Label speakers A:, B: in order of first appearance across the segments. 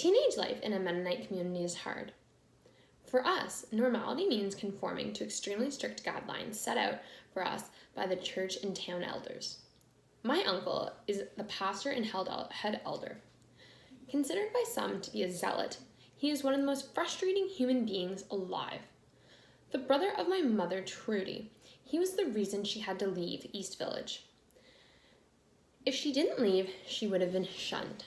A: Teenage life in a Mennonite community is hard. For us, normality means conforming to extremely strict guidelines set out for us by the church and town elders. My uncle is the pastor and head elder. Considered by some to be a zealot, he is one of the most frustrating human beings alive. The brother of my mother, Trudy, he was the reason she had to leave East Village. If she didn't leave, she would have been shunned.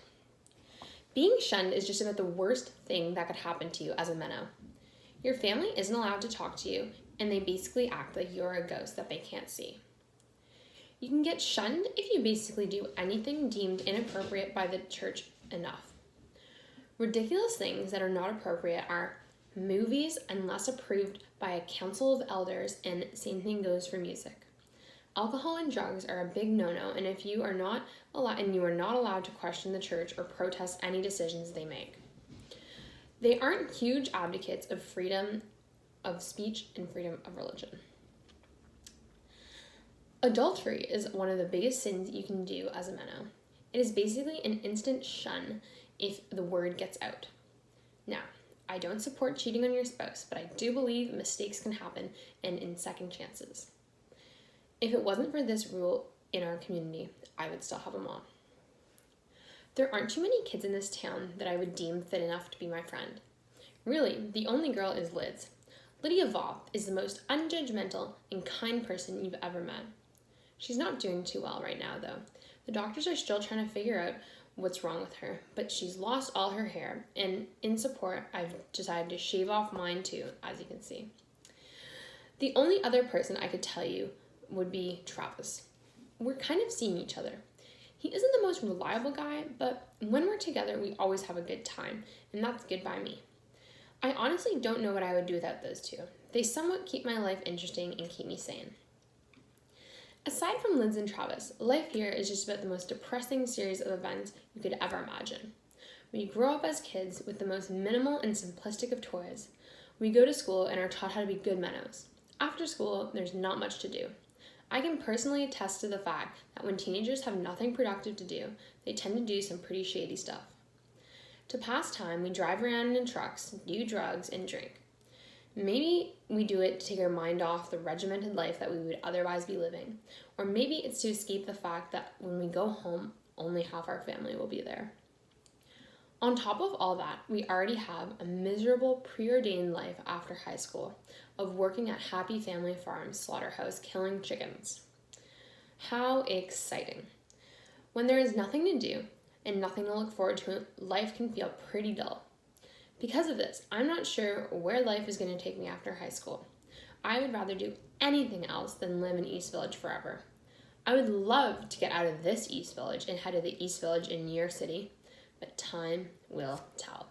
A: Being shunned is just about the worst thing that could happen to you as a Menno. Your family isn't allowed to talk to you, and they basically act like you're a ghost that they can't see. You can get shunned if you basically do anything deemed inappropriate by the church enough. Ridiculous things that are not appropriate are movies unless approved by a council of elders, and same thing goes for music. Alcohol and drugs are a big no-no, and if you are not allowed to question the church or protest any decisions they make. They aren't huge advocates of freedom of speech and freedom of religion. Adultery is one of the biggest sins you can do as a Menno. It is basically an instant shun if the word gets out. Now, I don't support cheating on your spouse, but I do believe mistakes can happen and in second chances. If it wasn't for this rule in our community, I would still have a mom. There aren't too many kids in this town that I would deem fit enough to be my friend. Really, the only girl is Liz. Lydia Voth is the most unjudgmental and kind person you've ever met. She's not doing too well right now, though. The doctors are still trying to figure out what's wrong with her, but she's lost all her hair, and in support, I've decided to shave off mine too, as you can see. The only other person I could tell you would be Travis. We're kind of seeing each other. He isn't the most reliable guy, but when we're together, we always have a good time, and that's good by me. I honestly don't know what I would do without those two. They somewhat keep my life interesting and keep me sane. Aside from Liz and Travis, life here is just about the most depressing series of events you could ever imagine. We grow up as kids with the most minimal and simplistic of toys. We go to school and are taught how to be good Mennos. After school, there's not much to do. I can personally attest to the fact that when teenagers have nothing productive to do, they tend to do some pretty shady stuff. To pass time, we drive around in trucks, do drugs, and drink. Maybe we do it to take our mind off the regimented life that we would otherwise be living. Or maybe it's to escape the fact that when we go home, only half our family will be there. On top of all that, we already have a miserable preordained life after high school of working at Happy Family Farms slaughterhouse killing chickens. How exciting. When there is nothing to do and nothing to look forward to, life can feel pretty dull. Because of this, I'm not sure where life is going to take me after high school. I would rather do anything else than live in East Village forever. I would love to get out of this East Village and head to the East Village in New York City, but time will tell.